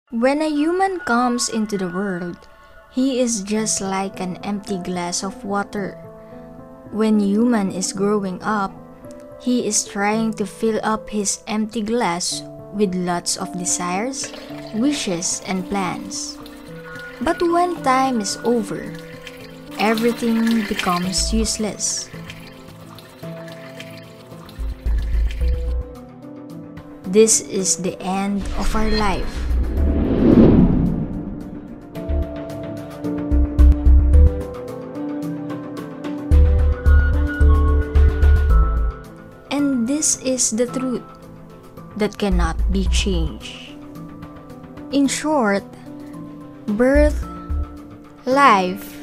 When a human comes into the world, he is just like an empty glass of water. When human is growing up, he is trying to fill up his empty glass with lots of desires, wishes, and plans. But when time is over, everything becomes useless. This is the end of our life. And this is the truth that cannot be changed. In short, birth, life,